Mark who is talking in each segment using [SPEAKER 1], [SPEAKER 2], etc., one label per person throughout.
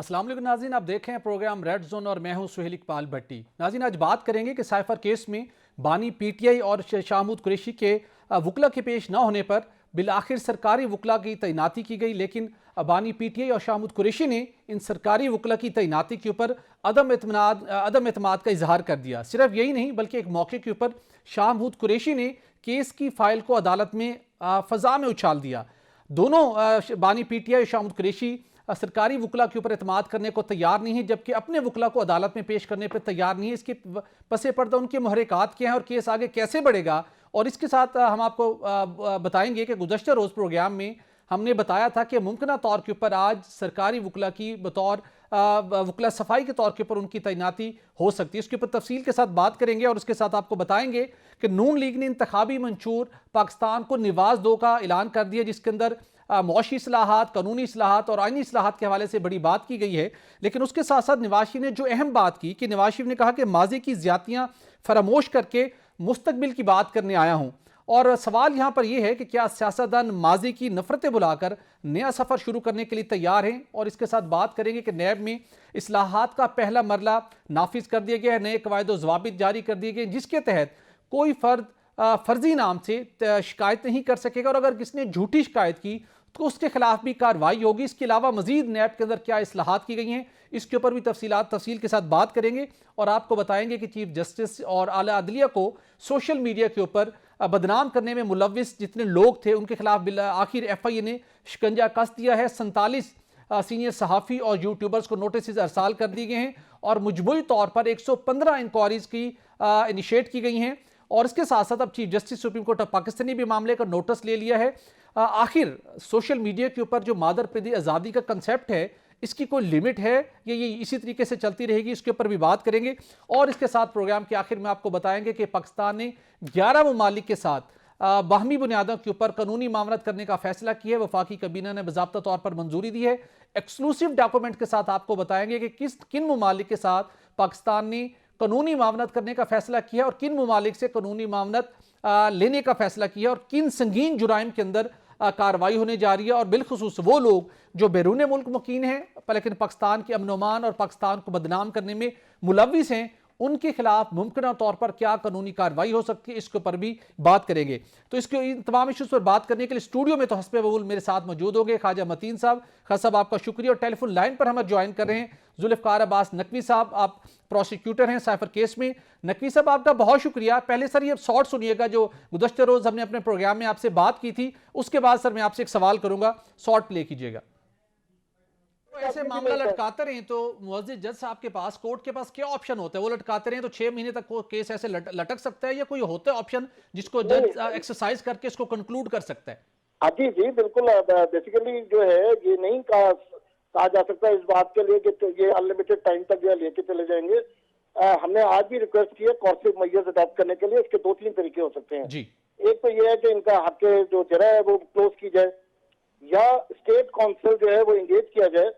[SPEAKER 1] अस्सलाम वालेकुम नाज़रीन, आप देख रहे हैं प्रोग्राम रेड जोन और मैं हूं सुहेल इकबाल भट्टी। नाज़रीन, आज बात करेंगे कि साइफर केस में बानी पीटीआई और शाहमूद कुरैशी के वकला के पेश न होने पर बिल आखिर सरकारी वकला की तैनाती की गई, लेकिन बानी पीटीआई और शाहमूद कुरैशी ने इन सरकारी वकला की तैनाती के ऊपर अदम एतमाद का इजहार कर दिया। सिर्फ यही नहीं बल्कि एक मौके के ऊपर शाहमूद कुरैशी ने केस की फाइल को अदालत में फ़ज़ा में उछाल दिया। दोनों बानी पीटीआई और शाहमूद कुरैशी सरकारी वकला के ऊपर एतमाद करने को तैयार नहीं है, जबकि अपने वकला को अदालत में पेश करने पर तैयार नहीं है। इसके पसे पर्दा उनके मुहर्रिकात क्या हैं और केस आगे कैसे बढ़ेगा, और इसके साथ हम आपको बताएंगे कि गुज़श्ता रोज़ प्रोग्राम में हमने बताया था कि मुमकिन तौर के ऊपर आज सरकारी वकला की बतौर वकला सफाई के तौर के ऊपर उनकी तैनाती हो सकती है। इसके ऊपर तफसील के साथ बात करेंगे और उसके साथ आपको बताएंगे कि नून लीग ने इंतखाबी मंशूर पाकिस्तान को निवाज दो का ऐलान कर दिया, जिसके अंदर मुआशी इस्लाहात, कानूनी इस्लाहात और आइनी इस्लाहात के हवाले से बड़ी बात की गई है। लेकिन उसके साथ साथ नवाज शरीफ ने जो अहम बात की कि नवाज शरीफ ने कहा कि माजी की ज्यादतियां फरामोश करके मुस्तकबिल की बात करने आया हूं। और सवाल यहां पर यह है कि क्या सियासतदान माजी की नफरतें बुलाकर नया सफर शुरू करने के लिए तैयार हैं। और इसके साथ बात करेंगे कि नैब में इस्लाहात का पहला मरला नाफिज कर दिया गया है, नए कवायद ज़वाबित जारी कर दिए गए, जिसके तहत कोई फर्द फर्जी नाम से शिकायत नहीं कर सकेगा, और अगर किसने झूठी शिकायत की तो उसके खिलाफ भी कार्रवाई होगी। इसके अलावा मजीद नैब के अंदर क्या इस्लाहात की गई हैं, इसके ऊपर भी तफसील के साथ बात करेंगे और आपको बताएंगे कि चीफ जस्टिस और आला अदलिया को सोशल मीडिया के ऊपर बदनाम करने में मुलविस जितने लोग थे उनके खिलाफ आखिर FIA ने शिकंजा कस दिया है। 47 सीनियर सहाफ़ी और यूट्यूबर्स को नोटिस अरसाल कर दिए गए हैं और मजमूई तौर पर 115 इंक्वायरीज की इनिशिएट की गई हैं। और इसके साथ साथ अब chief justice supreme court of Pakistan ने भी मामले का नोटिस ले लिया है। आखिर सोशल मीडिया के ऊपर जो मादर पिदी आज़ादी का कंसेप्ट है, इसकी कोई लिमिट है या ये इसी तरीके से चलती रहेगी, इसके ऊपर भी बात करेंगे। और इसके साथ प्रोग्राम के आखिर में आपको बताएंगे कि पाकिस्तान ने 11 ममालिक के साथ बाहमी बुनियादों के ऊपर कानूनी मामलत करने का फैसला किया है। वफाकी kabina ने बाज़ाब्ता तौर पर मंजूरी दी है। एक्सक्लूसिव डॉक्यूमेंट के साथ आपको बताएंगे कि किन ममालिक के साथ पाकिस्तान ने कानूनी मामलत करने का फैसला किया और किन ममालिक से कानूनी मामलत लेने का फैसला किया और किन संगीन जुराइम के अंदर कार्रवाई होने जा रही है। और बिलखुसूस वो लोग जो बैरून मुल्क मुकीन हैं लेकिन पाकिस्तान के अमन-ओ-अमान और पाकिस्तान को बदनाम करने में मुलविस हैं, उनके खिलाफ मुमकिन तौर पर क्या कानूनी कार्रवाई हो सकती है, इसके ऊपर भी बात करेंगे। तो इसके इन तमाम इशूज़ पर बात करने के लिए स्टूडियो में तो हस्बे बबूल मेरे साथ मौजूद होंगे ख्वाजा मतीन साहब। खासा साहब आपका शुक्रिया। और टेलीफोन लाइन पर हमें ज्वाइन कर रहे हैं जुल्फ़िकार अब्बास नकवी साहब, आप प्रोसिक्यूटर हैं साइफर केस में। नकवी साहब आपका बहुत शुक्रिया। पहले सर ये शॉर्ट सुनिएगा जो गुज़श्ता रोज़ हमने अपने प्रोग्राम में आपसे बात की थी, उसके बाद सर मैं आपसे एक सवाल करूंगा, शॉर्ट प्ले कीजिएगा। ऐसे मामला लटकाते रहे तो मुअज़्ज़िज़ जज साहब के पास, कोर्ट के पास क्या ऑप्शन होता है? वो लटकाते रहे तो 6 महीने तक वो केस ऐसे लटक सकता है, या कोई होता है ऑप्शन जिसको जज एक्सरसाइज करके इसको कंक्लूड कर सकता है?
[SPEAKER 2] हाँ जी जी बिल्कुल। बेसिकली जो है ये नहीं कहा जा सकता इस बात के लिए कि तो ये अनलिमिटेड टाइम तक जो है लेके चले जाएंगे। हमने आज भी रिक्वेस्ट की है कॉर्सिव मेजर्स अडॉप्ट करने के लिए। इसके 2-3 तरीके हो सकते हैं
[SPEAKER 1] जी।
[SPEAKER 2] एक तो ये है कि इनका हक जो जरा है वो क्लोज की जाए, या स्टेट काउंसिल जो है वो इंगेज किया जाए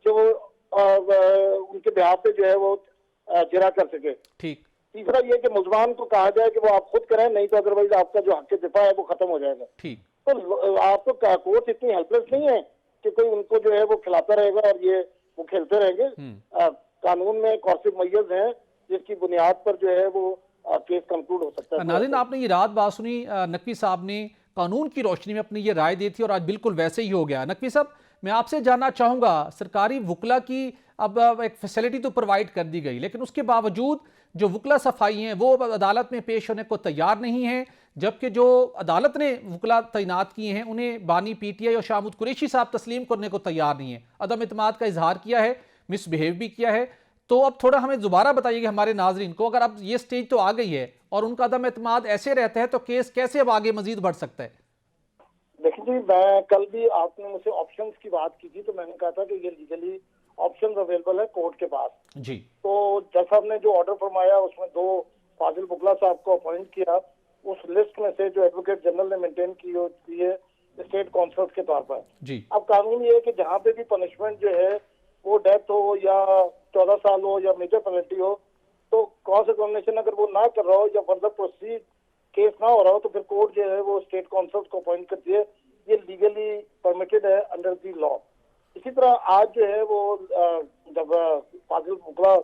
[SPEAKER 2] जो उनके बिहाफ पे जो है वो जरा कर सके।
[SPEAKER 1] ठीक।
[SPEAKER 2] तीसरा ये कि मुलजमान को कहा जाए कि वो आप खुद करें, नहीं तो अदरवाइज आपका जो हक दिफा है वो खत्म हो जाएगा।
[SPEAKER 1] ठीक।
[SPEAKER 2] तो आपको कोर्ट इतनी हेल्पलेस नहीं है कि कोई उनको जो है वो खिलाता रहेगा और ये वो खेलते रहेंगे। कानून में कॉर्सिव मेजर्स हैं जिसकी बुनियाद पर जो है वो केस कंक्लूड हो सकता है।
[SPEAKER 1] नाज़रीन, आपने ये रात बात सुनी, नकवी साहब ने कानून की रोशनी में अपनी ये राय दी थी और आज बिल्कुल वैसे ही हो गया। नकवी साहब, मैं आपसे जानना चाहूंगा, सरकारी वकला की अब एक फैसिलिटी तो प्रोवाइड कर दी गई, लेकिन उसके बावजूद जो वकला सफाई हैं वो अदालत में पेश होने को तैयार नहीं है, जबकि जो अदालत ने वकला तैनात किए हैं उन्हें बानी पीटीआई और शाहमूद कुरैशी साहब तस्लीम करने को तैयार नहीं है, अदम एतमाद का इजहार किया है, मिसबिहेव भी किया है। तो अब थोड़ा हमें दोबारा बताइएगा हमारे नाजरीन को, अगर अब ये स्टेज तो आ गई है और उनका अदम एतमाद ऐसे रहता है तो केस कैसे अब आगे मजीद बढ़ सकता है?
[SPEAKER 2] देखिए जी, मैं कल भी आपने मुझसे ऑप्शंस की बात की थी, तो मैंने कहा था कि ये लीगली ऑप्शंस अवेलेबल है कोर्ट के पास
[SPEAKER 1] जी।
[SPEAKER 2] तो जज साहब ने जो ऑर्डर फरमाया उसमें 2 फाजिल बुकला साहब को अपॉइंट किया, उस लिस्ट में से जो एडवोकेट जनरल ने मेंटेन की है स्टेट काउंसिल के तौर पर
[SPEAKER 1] जी।
[SPEAKER 2] अब कानून ये है कि जहाँ पे भी पनिशमेंट जो है वो डेथ हो या 14 साल हो या मेजर पेनल्टी हो, तो क्रॉस एग्जामिनेशन अगर वो ना कर रहा हो या फर्दर प्रोसीड केस ना हो रहा हो तो फिर कोर्ट जो है वो स्टेट काउंसिल को अपॉइंट करती है। ये लीगली परमिटेड है अंडर दी लॉ। इसी तरह आज जो है वो जब फाजिल मुकला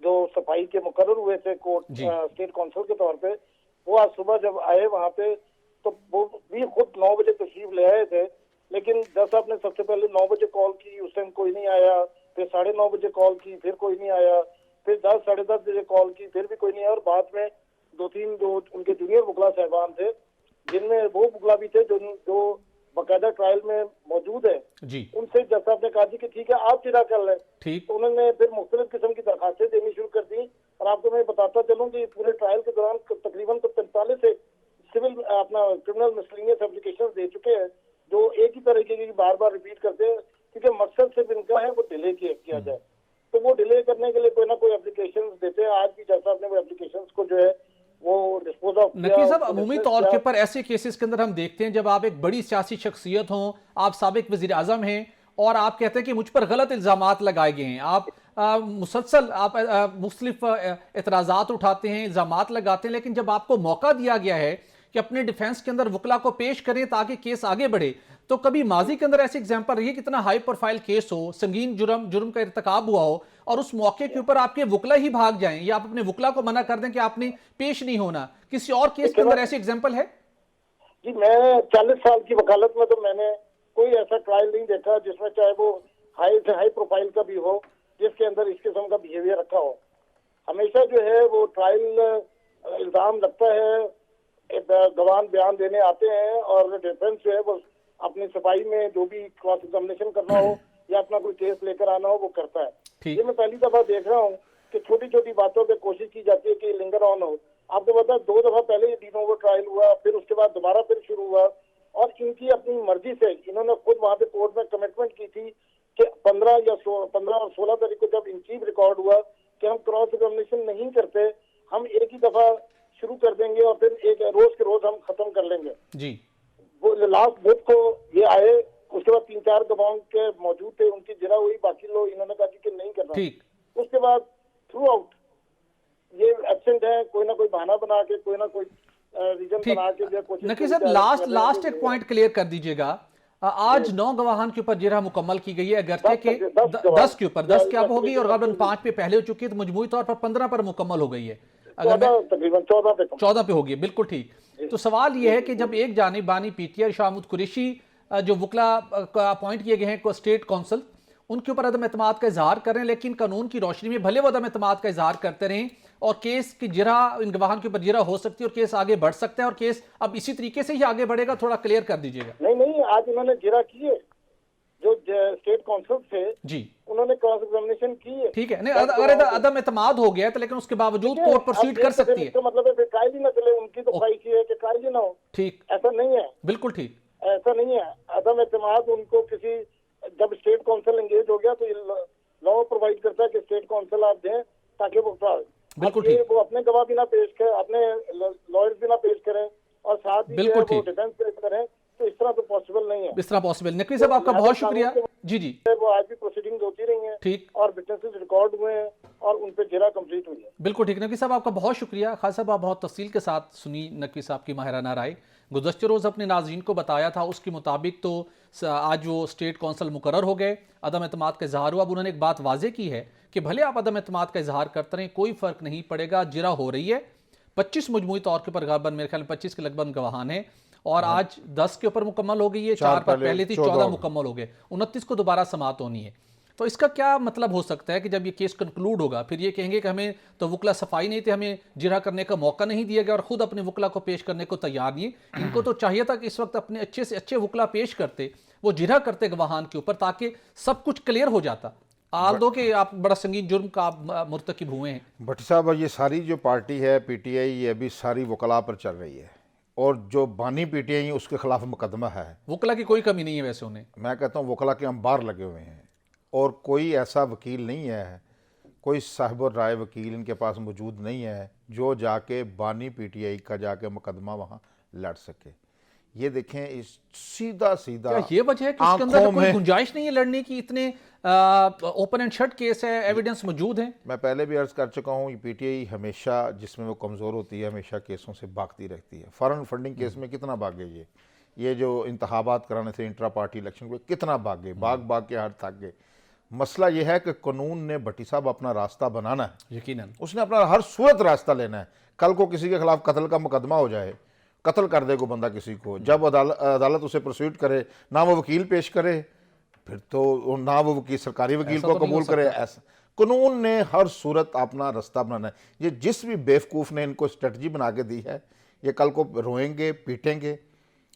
[SPEAKER 2] जो सफाई के मुकर्रर हुए थे कोर्ट
[SPEAKER 1] जी
[SPEAKER 2] स्टेट काउंसिल के तौर पे, वो आज सुबह जब आए वहां पे तो वो भी खुद 9 बजे तशरीफ ले आए थे, लेकिन जज साहब ने सबसे पहले 9 बजे कॉल की, उस टाइम कोई नहीं आया, फिर 9:30 बजे कॉल की, फिर कोई नहीं आया, फिर 10 साढ़े 10 बजे कॉल की, फिर भी कोई नहीं आया, और बाद में 2-3 जो उनके जूनियर मुकला साहबान थे, जिनमें वो मुकला भी थे जो बाकायदा ट्रायल में मौजूद है,
[SPEAKER 1] जी
[SPEAKER 2] उनसे जज साहब ने कहा जी कि ठीक है आप जिरा कर लें।
[SPEAKER 1] ठीक
[SPEAKER 2] तो उन्होंने फिर मुख्तलिफ किस्म की दरखास्तें देनी शुरू कर दी, और आपको मैं बताता चलूं कि पूरे ट्रायल के दौरान तकरीबन 45 से सिविल अपना क्रिमिनल मिसलिनियस एप्लीकेशन दे चुके हैं, जो एक ही तरीके की बार बार रिपीट करते हैं, क्योंकि मकसद सिर्फ इनका है वो डिले किया जाए। तो वो डिले करने के लिए कोई ना कोई एप्लीकेशन देते हैं। आज भी जज साहब ने वो एप्लीकेशन को जो है वो डिस्पोज ऑफ किया।
[SPEAKER 1] नकीब साहब, अमूमी तौर के पर ऐसे केसेस के अंदर हम देखते हैं जब आप एक बड़ी सियासी शख्सियत हों, आप साबिक वजीर आजम हैं और आप कहते हैं कि मुझ पर गलत इल्जामात लगाए गए हैं, आप मुसलसल आप मुख्तलिफ एतराज़ात उठाते हैं, इल्जामात लगाते हैं, लेकिन जब आपको मौका दिया गया है कि अपने डिफेंस के अंदर वकला को पेश करें ताकि केस आगे बढ़े, तो कभी माजी के अंदर ऐसी एग्जाम्पल रही है कि इतना हाई प्रोफाइल केस हो, संगीन जुर्म का इर्तकाब हुआ हो और उस मौके के ऊपर आपके वकला ही भाग जाएं या आप अपने वकला को मना कर दें कि आपने पेश नहीं होना? किसी और केस के अंदर ऐसी एग्जाम्पल है?
[SPEAKER 2] जी, मैं 40 साल की वकालत में तो मैंने कोई ऐसा ट्रायल नहीं देखा जिसमें चाहे वो हाई से हाई प्रोफाइल का भी हो, जिसके अंदर इस किस्म का बिहेवियर रखा हो। हमेशा जो है वो ट्रायल इल्जाम लगता है, गवाह बयान देने आते हैं और डिफेंस जो है वो अपनी सफाई में जो भी क्रॉस एग्जामिनेशन करना हो या अपना कोई केस लेकर आना हो वो करता है। ये मैं पहली दफा देख रहा हूँ कि छोटी छोटी बातों पे कोशिश की जाती है कि लिंगर ऑन हो। आपको पता है 2 दफा पहले ये डिनोवो ट्रायल हुआ, फिर उसके बाद दोबारा फिर शुरू हुआ, और इनकी अपनी मर्जी से इन्होंने खुद वहां पे कोर्ट में कमिटमेंट की थी कि 15 और 16 तारीख को जब इन चीफ रिकॉर्ड हुआ कि हम क्रॉस एग्जामिनेशन नहीं करते, हम एक ही दफा शुरू कर देंगे और फिर एक रोज के रोज हम खत्म कर लेंगे
[SPEAKER 1] जी।
[SPEAKER 2] वो लास्ट बुध को ये आए, उसके बाद 3-4 गवाहों के मौजूद थे, उनकी जिरा हुई, बाकी लोग इन्होंने कहा कि नहीं करना।
[SPEAKER 1] ठीक।
[SPEAKER 2] उसके बाद थ्रू आउट ये एब्सेंट है, कोई ना कोई बहाना बना के, कोई ना कोई रीजन बना के कोशिश।
[SPEAKER 1] नकीब साहब, लास्ट एक पॉइंट क्लियर कर दीजिएगा। आज 9 गवाहान के ऊपर जिरा मुकम्मल की गई है, अगरचे के 10 के ऊपर 10 क्या होगी और गाबन 5 पे पहले हो चुकी है, तो मजमूई तौर पर 15 पर मुकम्मल हो गई है,
[SPEAKER 2] तकरीबन 14
[SPEAKER 1] पे होगी। बिल्कुल ठीक। तो सवाल यह है कि जब एक जानिब बानी पीटीआई शाहमूद कुरैशी जो वकला अपॉइंट किए गए हैं स्टेट काउंसिल, उनके ऊपर अदम एतमाद का इजहार कर रहे हैं, लेकिन कानून की रोशनी में भले वो अदम एतमाद का इजहार करते रहें और केस की जिरा इन गवाहान के ऊपर जिरा हो सकती है और केस आगे बढ़ सकता है, और केस अब इसी तरीके से ही आगे बढ़ेगा, थोड़ा क्लियर कर दीजिएगा।
[SPEAKER 2] नहीं, आज उन्होंने जिरा की है, जो स्टेट काउंसिल थे
[SPEAKER 1] जी,
[SPEAKER 2] उन्होंने क्रॉस एग्जामिनेशन की है।
[SPEAKER 1] ठीक है, नहीं अगर अदम एतमाद हो गया तो लेकिन उसके बावजूद कोर्ट प्रोसीड कर सकती है।
[SPEAKER 2] तो मतलब है ट्रायल ही ना चले, उनकी तो ख्वाहिश है कि ट्रायल ही ना हो।
[SPEAKER 1] ठीक,
[SPEAKER 2] ऐसा नहीं है,
[SPEAKER 1] बिल्कुल ठीक,
[SPEAKER 2] ऐसा नहीं है। अदम एतमाद उनको किसी, जब स्टेट काउंसिल एंगेज हो गया तो लॉ प्रोवाइड करता है कि स्टेट काउंसिल आप दें ताकि वो
[SPEAKER 1] बिल्कुल ठीक,
[SPEAKER 2] वो अपने गवाह भी ना पेश करें, अपने लॉयर्स भी ना पेश करें और साथ ही
[SPEAKER 1] बिल्कुल
[SPEAKER 2] वो डिफेंस पेश करें, तो इस तरह तो पॉसिबल नहीं है।
[SPEAKER 1] इस तरह पॉसिबल। नकवी साहब आपका बहुत शुक्रिया। जी जी,
[SPEAKER 2] वो आज भी प्रोसीडिंग्स होती रही हैं,
[SPEAKER 1] ठीक,
[SPEAKER 2] और विटनेसेस रिकॉर्ड हुए हैं और उन पे जिरा कंप्लीट हुई है।
[SPEAKER 1] बिल्कुल ठीक। नकवी साहब आपका बहुत शुक्रिया। खास साहब आप बहुत तफसील के साथ सुनी नकवी साहब की माहिराना राय। गुज़श्ते रोज़ अपने नाज़रीन को बताया था, उसके मुताबिक तो आज वो स्टेट काउंसिल मुकर्रर हो गए, अदम एतमाद का इजहार हुआ। अब उन्होंने एक बात वाज़ेह की है कि भले आप अदम एतमाद का इजहार करते रहें, कोई फ़र्क नहीं पड़ेगा, जिरा हो रही है। 25 मजमूई तौर के ऊपर गालबन मेरे ख्याल में 25 के लगभग गवाहान हैं, और आज 10 के ऊपर मुकम्मल हो गई है, 4 पर पहले थी, 14 मुकम्मल हो गए, 29 को दोबारा समात होनी है। तो इसका क्या मतलब हो सकता है कि जब ये केस कंक्लूड होगा फिर ये कहेंगे कि हमें तो वकला सफाई नहीं थे, हमें जिरा करने का मौका नहीं दिया गया और खुद अपने वकला को पेश करने को तैयार नहीं है। इनको तो चाहिए था कि इस वक्त अपने अच्छे से अच्छे वकला पेश करते, वो जिरा करते गवाहान के ऊपर, ताकि सब कुछ क्लियर हो जाता। आल दो कि आप बड़ा संगीन जुर्म का आप मुर्तकिब हुए हैं।
[SPEAKER 3] भट्टी साहब, ये सारी जो पार्टी है पीटीआई, ये अभी सारी वकला पर चल रही है, और जो बानी पीटीआई है उसके खिलाफ मुकदमा है।
[SPEAKER 1] वकला की कोई कमी नहीं है वैसे उन्हें,
[SPEAKER 3] मैं कहता हूँ वकला के अंबार लगे हुए हैं, और कोई ऐसा वकील नहीं है, कोई साहिब राय वकील इनके पास मौजूद नहीं है जो जाके बानी पीटीआई का जाके मुकदमा वहाँ लड़ सके। ये देखें, इस सीधा
[SPEAKER 1] क्या ये वजह है कि उसके अंदर कोई गुंजाइश नहीं है लड़ने की? इतने ओपन एंड शट केस है, एविडेंस मौजूद है।
[SPEAKER 3] मैं पहले भी अर्ज कर चुका हूँ, पीटीआई हमेशा जिसमें वो कमज़ोर होती है हमेशा केसों से भागती रहती है। फॉरेन फंडिंग केस में कितना भागे ये जो इंतखाबात कराने थे इंट्रा पार्टी इलेक्शन को, कितना भागे, भाग भाग के हाथ थक गए। मसला ये है कि कानून ने भट्टी साहब अपना रास्ता बनाना है,
[SPEAKER 1] यकीनन
[SPEAKER 3] उसने अपना हर सूरत रास्ता लेना है। कल को किसी के खिलाफ कत्ल का मुकदमा हो जाए, कत्ल कर दे को बंदा किसी को, जब अदालत उसे प्रोसीड करे, ना वो वकील पेश करे, फिर तो ना वो वकील सरकारी वकील
[SPEAKER 1] ऐसा
[SPEAKER 3] को
[SPEAKER 1] तो नहीं
[SPEAKER 3] कबूल
[SPEAKER 1] हो
[SPEAKER 3] करे।
[SPEAKER 1] सकता।
[SPEAKER 3] ऐसा कानून ने हर सूरत अपना रास्ता बनाना है। ये जिस भी बेवकूफ़ ने इनको स्ट्रेटजी बना के दी है, ये कल को रोएंगे, पीटेंगे,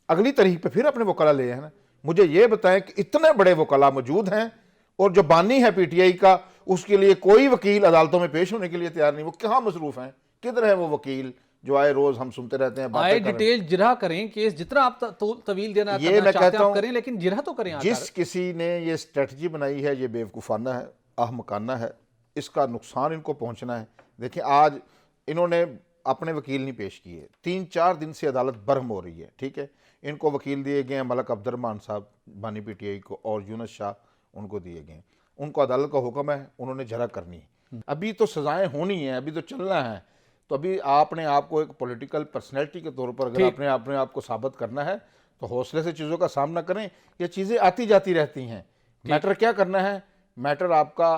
[SPEAKER 3] अगली तारीख पे फिर अपने वकला ले हैं ना। मुझे ये बताएं कि इतने बड़े वकला मौजूद हैं और जो बानी है पीटीआई का, उसके लिए कोई वकील अदालतों में पेश होने के लिए तैयार नहीं। वो कहाँ मसरूफ़ हैं, किधर है वो वकील जो आए रोज हम सुनते रहते हैं,
[SPEAKER 1] आए
[SPEAKER 3] बातें कर रहे हैं।
[SPEAKER 1] डिटेल जिरह करें, केस जितना आप तवील देना
[SPEAKER 3] ये
[SPEAKER 1] करना
[SPEAKER 3] मैं
[SPEAKER 1] चाहते
[SPEAKER 3] कहता
[SPEAKER 1] हैं आप
[SPEAKER 3] हूं,
[SPEAKER 1] करें, लेकिन जिरह तो करें।
[SPEAKER 3] जिस किसी ने ये स्ट्रेटजी बनाई है, ये बेवकूफ़ाना है, अहमकाना है, इसका नुकसान इनको पहुंचना है। देखिए आज इन्होंने अपने वकील नहीं पेश किए, 3-4 दिन से अदालत बर्म हो रही है, ठीक है। इनको वकील दिए गए हैं मलक अब्दुर्रहमान साहब बानी पीटीआई को, और यूनुस शाह उनको दिए गए हैं। उनको अदालत का हुक्म है, उन्होंने जरा करनी है। अभी तो सजाएं होनी है, अभी तो चलना है। तो अभी आपने आपको एक पॉलिटिकल पर्सनैलिटी के तौर पर अगर अपने आप को साबित करना है तो हौसले से चीज़ों का सामना करें। ये चीज़ें आती जाती रहती हैं। मैटर क्या करना है, मैटर आपका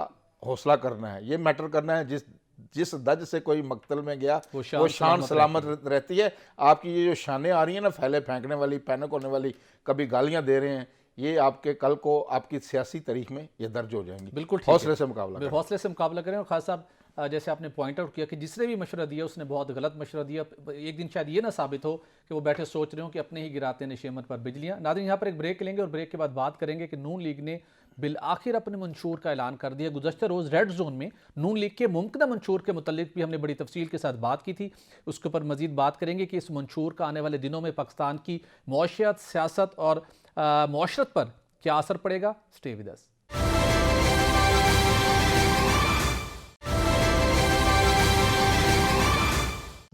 [SPEAKER 3] हौसला करना है। ये मैटर करना है जिस दज से कोई मकतल में गया वो शान सलामत रहती है। आपकी ये जो शानें आ रही हैं ना, फैले फेंकने वाली, पैनिक होने वाली, कभी गालियां दे रहे हैं, ये आपके कल को आपकी सियासी तारीख में ये दर्ज हो जाएंगी।
[SPEAKER 1] बिल्कुल
[SPEAKER 3] हौसले से मुकाबला करें।
[SPEAKER 1] हौसले से मुकाबला करें। और खास साहब जैसे आपने पॉइंट आउट किया कि जिसने भी मशवरा दिया उसने बहुत गलत मशवरा दिया। एक दिन शायद ये ना साबित हो कि वो बैठे सोच रहे हो कि अपने ही गिराते हैं नशेमत पर बिजलियां। नाज़रीन, यहाँ पर एक ब्रेक लेंगे और ब्रेक के बाद बात करेंगे कि नून लीग ने बिल आखिर अपने मंशूर का ऐलान कर दिया। गुज़श्ता रोज़ रेड जोन में नून लीग के मुमकिन मंशूर के मुतल्लिक भी हमने बड़ी तफसील के साथ बात की थी। उसके ऊपर मजीद बात करेंगे कि इस मंशूर का आने वाले दिनों में पाकिस्तान की मौशियत, सियासत और मुआशरत पर क्या असर पड़ेगा। Stay with us.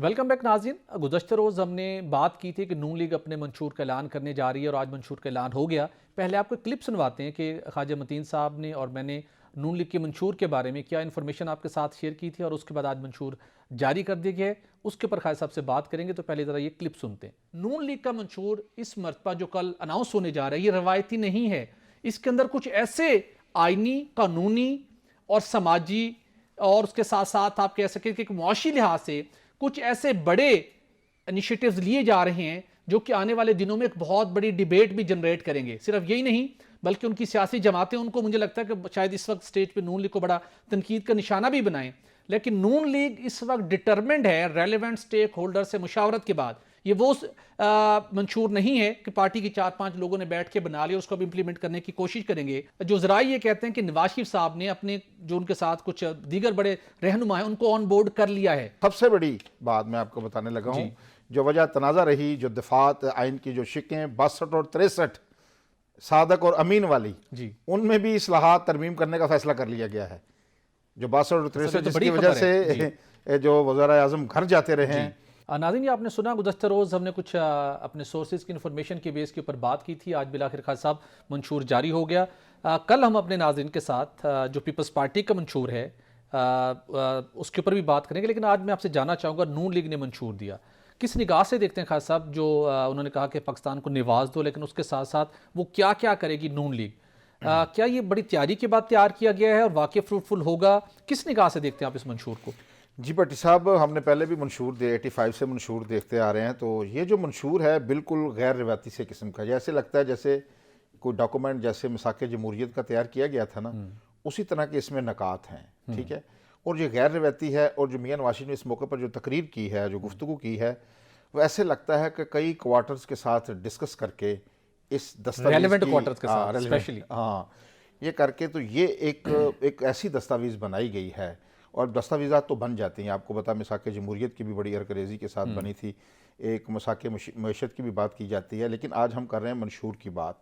[SPEAKER 1] Welcome back नाज़रीन। गुज़श्ता रोज़ हमने बात की थी कि नून लीग अपने मंशूर का ऐलान करने जा रही है और आज मंशूर का ऐलान हो गया। पहले आपको क्लिप सुनवाते हैं कि ख्वाजा मतीन साहब ने और मैंने नून लीग के मंशूर के बारे में क्या इन्फॉर्मेशन आपके साथ शेयर की थी और उसके बाद आज मंशूर जारी कर दिया गया है। उसके ऊपर ख्वाजा साहब से बात करेंगे, तो पहले ज़रा ये क्लिप सुनते हैं। नून लीग का मंशूर इस मरतबा जो कल अनाउंस होने जा रहा है, ये रवायती नहीं है। इसके अंदर कुछ ऐसे आइनी, कानूनी और समाजी और उसके साथ साथ आप कह सकें कि मुआशी लिहाज से कुछ ऐसे बड़े इनिशिएटिव्स लिए जा रहे हैं जो कि आने वाले दिनों में एक बहुत बड़ी डिबेट भी जनरेट करेंगे। सिर्फ यही नहीं बल्कि उनकी सियासी जमातें उनको, मुझे लगता है कि शायद इस वक्त स्टेज पे नून लीग को बड़ा तनकीद का निशाना भी बनाएं, लेकिन नून लीग इस वक्त डिटरमिन्ड है रेलेवेंट स्टेक होल्डर से मुशावरत के बाद। ये वो मंशूर नहीं है कि पार्टी के 4-5 लोगों ने बैठ के बना लिया, उसको अब इंप्लीमेंट करने की कोशिश करेंगे। जो जराई ये कहते हैं कि नवाज शरीफ साहब ने अपने जो उनके साथ कुछ दीगर बड़े रहनुमा हैं उनको ऑन बोर्ड कर लिया है।
[SPEAKER 3] सबसे बड़ी बात मैं आपको बताने लगा हूँ, जो वजह तनाज़ा रही, जो दफात आइन की जो शिकें 62 और 63 सादक और अमीन वाली, उनमें भी इस्लाहात तरमीम करने का फैसला कर लिया गया है। जो 62 और 63 जिसकी वजह से जो वज़ीर आज़म घर जाते रहे हैं।
[SPEAKER 1] नाज़रीन, ये आपने सुना, गुज़श्ता रोज़ हमने कुछ अपने सोर्सेज की इन्फॉर्मेशन के बेस के ऊपर बात की थी। आज बिलाखिर खान साहब मंशूर जारी हो गया। कल हम अपने नाज़रीन के साथ जो पीपल्स पार्टी का मंशूर है उसके ऊपर भी बात करेंगे, लेकिन आज मैं आपसे जानना चाहूँगा नून लीग ने मंशूर दिया, किस निगाह से देखते हैं खान साहब? जो उन्होंने कहा कि पाकिस्तान को निवाज दो, लेकिन उसके साथ साथ वो क्या क्या करेगी नून लीग? क्या ये बड़ी तैयारी के बाद तैयार किया गया है और वाकई फ्रूटफुल होगा? किस निगाह से देखते हैं आप इस मंशूर को?
[SPEAKER 3] जी भट्टी साहब, हमने पहले भी मंशूर 85 से मंशूर देखते आ रहे हैं। तो ये जो मंशूर है बिल्कुल गैर रिवायती से किस्म का, जैसे लगता है जैसे कोई डॉक्यूमेंट जैसे मिसाक जमहूरियत का तैयार किया गया था ना, उसी तरह के इसमें नकात हैं, ठीक है। और ये गैर रिवायती है। और जो मियां नवाज शरीफ ने इस मौके पर जो तकरीर की है, जो गुफ्तगू की है, वो ऐसे लगता है कि कई क्वार्टर्स के साथ डिस्कस करके इस दस्तावेज ये करके तो ये एक ऐसी दस्तावेज़ बनाई गई है। और दस्तावेज़ात तो बन जाती हैं। आपको बता, मिसाक जमहूरियत की भी बड़ी अरकरेज़ी के साथ बनी थी, एक मिसाक मईशत की भी बात की जाती है, लेकिन आज हम कर रहे हैं मंशूर की बात।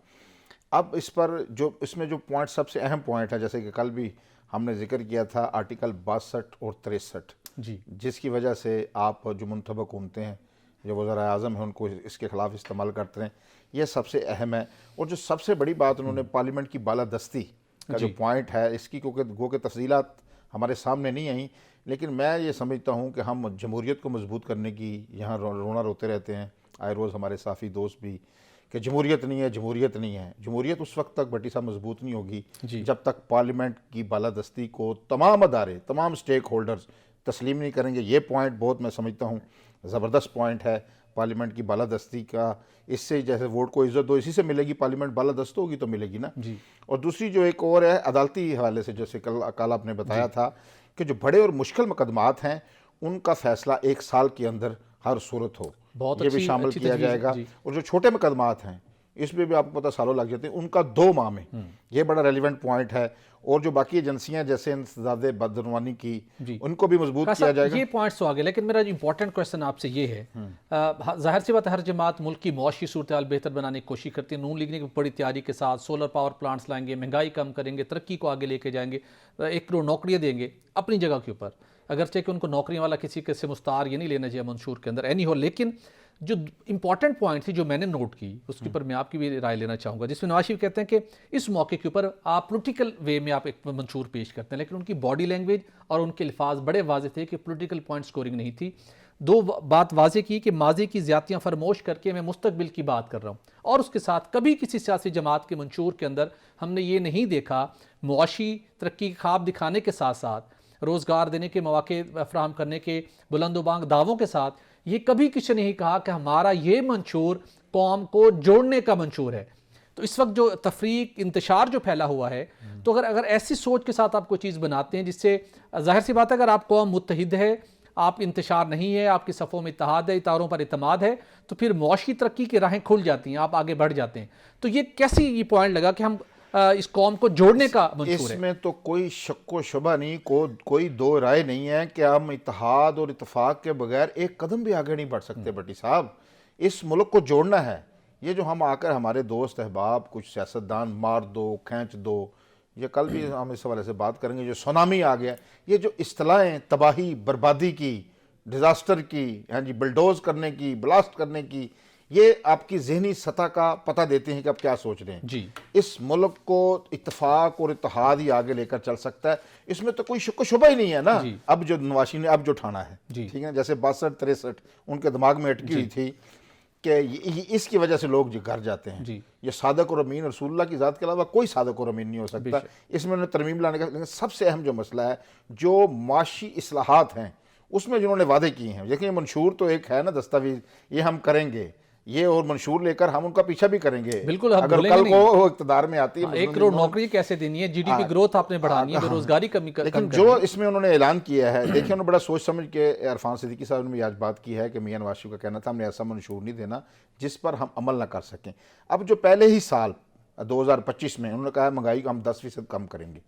[SPEAKER 3] अब इस पर जो इसमें जो पॉइंट, सबसे अहम पॉइंट है, जैसे कि कल भी हमने जिक्र किया था, आर्टिकल 62 और 63
[SPEAKER 1] जी,
[SPEAKER 3] जिसकी वजह से आप जो मुंतखब हुकूमतें हैं, जो वज़ीर आज़म हैं, उनको इसके ख़िलाफ़ इस्तेमाल करते हैं, यह सबसे अहम है। और जो सबसे बड़ी बात उन्होंने पार्लियामेंट की बालादस्ती का जो पॉइंट है, इसकी क्योंकि तफसीलात हमारे सामने नहीं आई, लेकिन मैं ये समझता हूँ कि हम जमहूरियत को मजबूत करने की यहाँ रोना रोते रहते हैं आए रोज़ हमारे साफ़ी दोस्त भी, कि जमहूरियत नहीं है, जमहूरियत नहीं है। जमहूरियत उस वक्त तक भट्टी साहब मजबूत नहीं होगी
[SPEAKER 1] जी।
[SPEAKER 3] जब तक पार्लियामेंट की बालादस्ती को तमाम अदारे, तमाम स्टेक होल्डर्स तस्लीम नहीं करेंगे। ये पॉइंट बहुत मैं समझता हूँ ज़बरदस्त पॉइंट है पार्लियामेंट की बालादस्ती का। इससे जैसे वोट को इज्जत दो, इसी से मिलेगी, पार्लियामेंट बालादस्त होगी तो मिलेगी ना
[SPEAKER 1] जी।
[SPEAKER 3] और दूसरी जो एक और है अदालती हवाले से, जैसे कल आपने बताया था कि जो बड़े और मुश्किल मुकदमात हैं उनका फैसला 1 साल के अंदर हर सूरत हो,
[SPEAKER 1] बहुत
[SPEAKER 3] ये भी
[SPEAKER 1] अच्छी
[SPEAKER 3] शामिल किया
[SPEAKER 1] तजवीज़ है।
[SPEAKER 3] जाएगा।
[SPEAKER 1] जी।
[SPEAKER 3] और जो छोटे मुकदमात हैं इसमें भी आपको पता सालों लग जाते हैं, उनका 2 माह में, ये बड़ा रेलिवेंट पॉइंट है। और जो बाकी एजेंसियां जैसे इंसदाद बदनवानी की,
[SPEAKER 1] जी।
[SPEAKER 3] उनको भी मजबूत
[SPEAKER 1] खासा
[SPEAKER 3] किया जाएगा।
[SPEAKER 1] ये पॉइंट्स तो आगे, लेकिन मेरा जो इंपॉर्टेंट क्वेश्चन आपसे ये है, जाहिर सी बात है हर जमात मुल्क की मुआशी सूरत हाल बेहतर बनाने की कोशिश करती है। नून लीग ने बड़ी तैयारी के साथ सोलर पावर प्लांट्स लाएंगे, महंगाई कम करेंगे, तरक्की को आगे लेके जाएंगे, 1 करोड़ नौकरियां देंगे अपनी जगह के ऊपर, अगरचे कि उनको नौकरियों वाला किसी के से मुस्तार ये नहीं लेना चाहिए मंशूर के अंदर एनी हो। लेकिन जो इंपॉर्टेंट पॉइंट थी जो मैंने नोट की उसके ऊपर मैं आपकी भी राय लेना चाहूँगा, जिसमें नवाज शरीफ कहते हैं कि इस मौके के ऊपर आप पॉलिटिकल वे में आप एक मंशूर पेश करते हैं, लेकिन उनकी बॉडी लैंग्वेज और उनके अल्फाज बड़े वाजे थे कि पॉलिटिकल पॉइंट स्कोरिंग नहीं थी। 2 बात वाजे की कि माजी की ज़्यादतियाँ फरमोश करके मैं मुस्तकबिल की बात कर रहा हूँ, और उसके साथ कभी किसी सियासी जमात के मंशूर के अंदर हमने ये नहीं देखा मुआशी तरक्की के ख्वाब दिखाने के साथ साथ रोज़गार देने के मौके फराहम करने के बुलंदोबांग दावों के साथ ये कभी किसी ने नहीं कहा कि हमारा ये मंशूर कौम को जोड़ने का मंशूर है। तो इस वक्त जो तफरीक इंतशार जो फैला हुआ है, तो अगर ऐसी सोच के साथ आप कोई चीज़ बनाते हैं जिससे जाहिर सी बात है अगर आप कौम मुत्तहिद है, आप इंतशार नहीं है, आपकी सफ़ों में इत्तेहाद है, इतारों पर इतमाद है, तो फिर मुआशी तरक्की की राहें खुल जाती हैं, आप आगे बढ़ जाते हैं। तो ये कैसी ये पॉइंट लगा कि हम इस कौम को जोड़ने का मंशूर है?
[SPEAKER 3] इसमें तो कोई शक व शुबा नहीं, कोई 2 राय नहीं है कि हम इत्तेहाद और इत्तेफाक के बगैर एक कदम भी आगे नहीं बढ़ सकते। भट्टी साहब, इस मुल्क को जोड़ना है। ये जो हम आकर हमारे दोस्त अहबाब कुछ सियासतदान मार दो, खींच दो, ये कल भी हम इस हवाले से बात करेंगे, जो सुनामी आ गया, ये जो इस्तिलाहें तबाही बर्बादी की, डिज़ास्टर की, हाँ जी, बुलडोज करने की, ब्लास्ट करने की, ये आपकी जहनी सतह का पता देते हैं कि आप क्या सोच रहे हैं।
[SPEAKER 1] जी।
[SPEAKER 3] इस मुल्क को इत्तेफाक और इत्तेहाद ही आगे लेकर चल सकता है, इसमें तो कोई शक शुबा ही नहीं है ना। अब जो नवाशी ने अब जो ठाना है, ठीक है, जैसे 62-63 उनके दिमाग में अटकी हुई थी कि इसकी वजह से लोग जो घर जाते हैं, ये सादक और अमीन रसूलुल्लाह की ज़ात के अलावा कोई सादक और अमीन नहीं हो सकता। इसमें उन्होंने तरमीम लाने का, लेकिन सबसे अहम जो मसला है जो माशी इस्लाहात हैं उसमें जिन्होंने वादे किए हैं, देखिए मंशूर तो एक है ना दस्तावेज, ये हम करेंगे, ये और मंशूर लेकर हम उनका पीछा भी करेंगे।
[SPEAKER 1] बिल्कुल,
[SPEAKER 3] अगर कल को वो इक़्तिदार में आती है,
[SPEAKER 1] 1 करोड़ नौकरी कैसे देनी है, जीडीपी ग्रोथ आपने बढ़ानी है, बेरोजगारी कमी
[SPEAKER 3] लेकिन जो इसमें उन्होंने ऐलान किया है, देखिए उन्होंने बड़ा सोच समझ के, इरफान सिद्दीकी साहब ने भी आज बात की है कि मियां नवाज शरीफ का कहना था हमने ऐसा मंशूर नहीं देना जिस पर हम अमल ना कर सकें। अब जो पहले ही साल 2025 में उन्होंने कहा महंगाई को हम 10% कम करेंगे,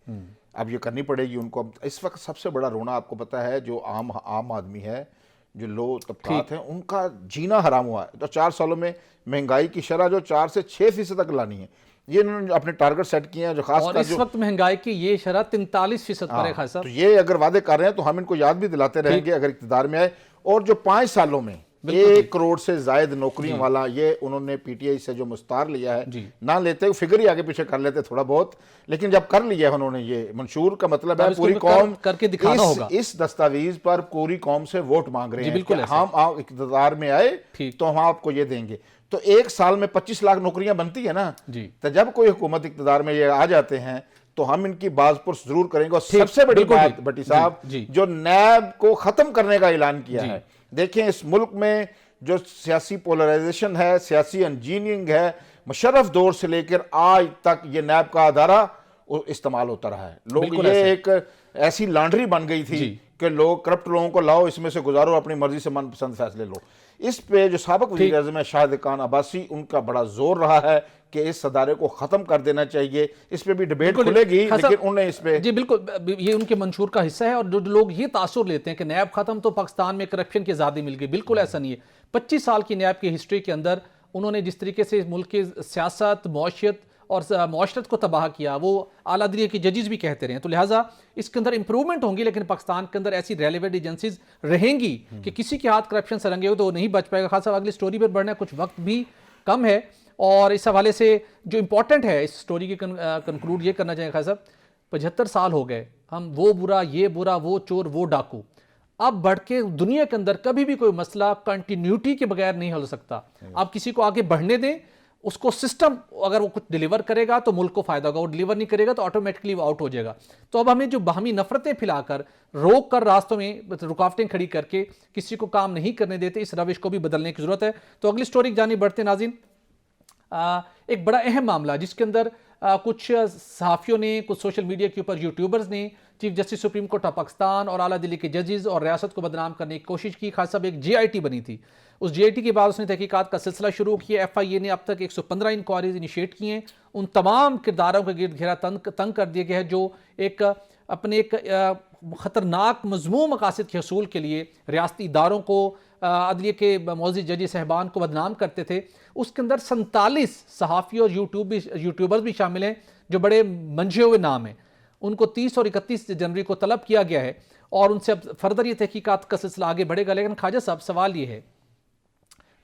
[SPEAKER 3] अब ये करनी पड़ेगी उनको। अब इस वक्त सबसे बड़ा रोना आपको पता है जो आम आदमी है, जो लो तबकात हैं, उनका जीना हराम हुआ है। तो 4 सालों में महंगाई की शरह जो 4 से 6% तक लानी है, ये इन्होंने अपने टारगेट सेट किए हैं। जो खास
[SPEAKER 1] और इस वक्त महंगाई की ये शरह 43% पर है। खासा
[SPEAKER 3] तो ये अगर वादे कर रहे हैं तो हम इनको याद भी दिलाते रहेंगे अगर इक़्तिदार में आए। और जो 5 सालों में 1 करोड़ से जायद नौकरियों वाला ये उन्होंने पीटीआई से जो मुस्तार लिया है, ना लेते हुए फिगर ही आगे पीछे कर लेते थोड़ा बहुत, लेकिन जब कर लिया है उन्होंने ये मंशूर का मतलब है पूरी कौम
[SPEAKER 1] करके दिखाना होगा।
[SPEAKER 3] इस दस्तावेज पर पूरी कौम से वोट मांग रहे हैं।
[SPEAKER 1] बिल्कुल,
[SPEAKER 3] हम इक़्तिदार में आए तो हम आपको ये देंगे। तो 1 साल में 25 लाख नौकरियां बनती है ना, तो जब कोई हुकूमत इक़्तिदार में ये आ जाते हैं तो हम इनकी बाज़पुरस जरूर करेंगे। और सबसे बड़ी बात भट्टी साहब, जो नैब को खत्म करने का ऐलान किया है, देखें इस मुल्क में जो सियासी पोलराइजेशन है, सियासी इंजीनियरिंग है, मुशर्रफ दौर से लेकर आज तक ये नैब का अदारा इस्तेमाल होता रहा है। लोग ये एक ऐसी लॉन्ड्री बन गई थी कि लोग करप्ट लोगों को लाओ, इसमें से गुजारो, अपनी मर्जी से मनपसंद फैसले लो। इस पे जो साबिक वज़ीर आज़म है शाहिद खान अब्बासी, उनका बड़ा जोर रहा है कि इस अदारे को खत्म कर देना चाहिए। इस पे भी डिबेट खुलेगी, लेकिन उन्हें इस पे
[SPEAKER 1] जी बिल्कुल ये उनके मंशूर का हिस्सा है। और जो लोग ये तासुर लेते हैं कि नैब खत्म तो पाकिस्तान में करप्शन की आज़ादी मिल गई, बिल्कुल ऐसा नहीं है। 25 साल की नैब की हिस्ट्री के अंदर उन्होंने जिस तरीके से मुल्क की सियासत, मौशियत और माशरत को तबाह किया, वो आला दरिया की जजेस भी कहते रहे हैं। तो लिहाजा इसके अंदर इंप्रूवमेंट होंगी, लेकिन पाकिस्तान के अंदर ऐसी रेलेवेंट एजेंसीज रहेंगी कि किसी के हाथ करप्शन से रंगे हो तो नहीं बच पाएगा। खासा अगली स्टोरी पर बढ़ना, कुछ वक्त भी कम है, और इस हवाले से जो इंपॉर्टेंट है इस स्टोरी की कंक्लूड ये करना चाहिए। खास साहब 75 साल हो गए, हम वो बुरा, ये बुरा, वो चोर, वो डाकू, अब बढ़ के दुनिया के अंदर कभी भी कोई मसला कंटिन्यूटी के बगैर नहीं हो सकता। आप किसी को आगे बढ़ने दें, उसको सिस्टम अगर वो कुछ डिलीवर करेगा तो मुल्क को फायदा होगा, वो डिलीवर नहीं करेगा तो ऑटोमेटिकली वो आउट हो जाएगा। तो अब हमें जो बाहमी नफरतें फैलाकर, रोक कर, रास्तों में रुकावटें खड़ी करके किसी को काम नहीं करने देते, इस रविश को भी बदलने की जरूरत है। तो अगली स्टोरी की जानिब बढ़ते नाज़रीन। एक बड़ा अहम मामला जिसके अंदर कुछ सहाफ़ियों ने, कुछ सोशल मीडिया के ऊपर यूट्यूबर्स ने chief justice supreme court of Pakistan और आला दिल्ली के जजेस और रियासत को बदनाम करने की कोशिश की। खास साहब एक JIT बनी थी, उस JIT के बाद उसने तहकीकात का सिलसिला शुरू किया। FIA ने अब तक 115 इंक्वायरीज इनिशिएट की हैं। उन तमाम किरदारों के गिर्द घेरा तंग कर दिया गया है जो एक अपने एक ख़तरनाक मज़मूम मकासद के हसूल के लिए रियासती इदारों को, अदलिया के मौज़ी जजी साहबान को बदनाम करते थे। उसके अंदर 47 सहाफ़ी और यूट्यूबर्स भी शामिल हैं जो बड़े मंझे हुए नाम हैं। उनको 30 और 31 जनवरी को तलब किया गया है और उनसे अब फर्दर ये तहकीकात का सिलसिला आगे बढ़ेगा। लेकिन ख्वाजा साहब, सवाल ये है,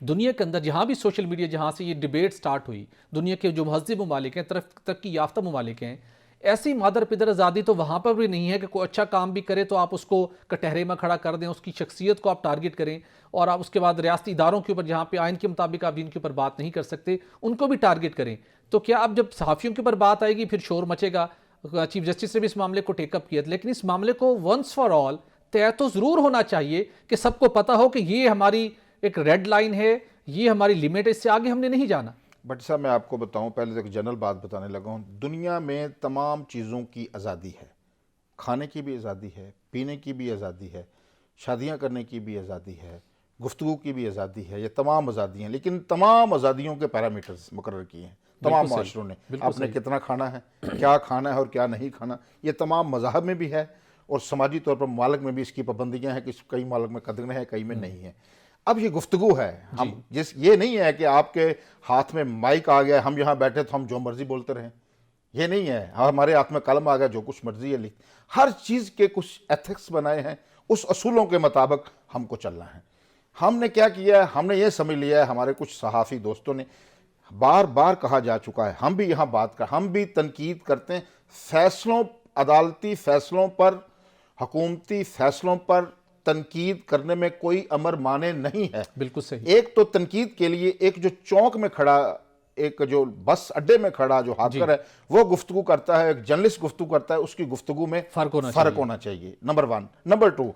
[SPEAKER 1] दुनिया के अंदर जहाँ भी सोशल मीडिया, जहाँ से ये डिबेट स्टार्ट हुई, दुनिया के जो महज़िब ममालिक हैं, तरक्की याफ्ता ममालिक हैं, ऐसी मादर पिदर आज़ादी तो वहाँ पर भी नहीं है कि कोई अच्छा काम भी करे तो आप उसको कटहरे में खड़ा कर दें, उसकी शख्सियत को आप टारगेट करें, और आप उसके बाद रियासती इदारों के ऊपर जहाँ पे आइन के मुताबिक आप जिनके ऊपर बात नहीं कर सकते उनको भी टारगेट करें। तो क्या अब जब सहाफ़ियों के ऊपर बात आएगी फिर शोर मचेगा। चीफ जस्टिस ने भी इस मामले को टेकअप किया, लेकिन इस मामले को वंस फॉर ऑल तय तो ज़रूर होना चाहिए कि सबको पता हो कि ये हमारी एक रेड लाइन है, ये हमारी लिमिट है, इससे आगे हमने नहीं जाना।
[SPEAKER 3] बट साहब, मैं आपको बताऊं, पहले तो एक जनरल बात बताने लगा हूं। दुनिया में तमाम चीज़ों की आज़ादी है, खाने की भी आज़ादी है, पीने की भी आज़ादी है, शादियां करने की भी आज़ादी है, गुफ्तगू की भी आज़ादी है, ये तमाम आज़ादी हैं। लेकिन तमाम आज़ादियों के पैरामीटर्स मुकर्रर किए हैं तमाम माशरों ने। आपने कितना खाना है, क्या खाना है और क्या नहीं खाना, ये तमाम मज़ाहब में भी है और समाजी तौर पर मालिक में भी इसकी पाबंदियाँ हैं कि कई मालिक में कदर है, कई में नहीं है। अब ये गुफ्तगू है, हम जिस ये नहीं है कि आपके हाथ में माइक आ गया, हम यहाँ बैठे तो हम जो मर्जी बोलते रहें, ये नहीं है। हमारे हाथ में कलम आ गया, जो कुछ मर्जी है लिख। हर चीज़ के कुछ एथिक्स बनाए हैं, उस असूलों के मुताबिक हमको चलना है। हमने क्या किया है, हमने ये समझ लिया है, हमारे कुछ सहाफ़ी दोस्तों ने बार बार कहा जा चुका है, हम भी यहाँ बात कर, हम भी तनकीद करते हैं फैसलों, अदालती फैसलों पर, हुकूमती फैसलों पर तनकीद करने में कोई अमर माने नहीं है।
[SPEAKER 1] बिल्कुल सही।
[SPEAKER 3] एक तो तनकीद के लिए एक जो चौक में खड़ा, एक जो बस अड्डे में खड़ा जो हाकर है वो गुफ्तगू करता है, एक जर्नलिस्ट गुफ्तगू करता है, उसकी गुफ्तगू में फर्क होना चाहिए। नंबर 1। नंबर 2,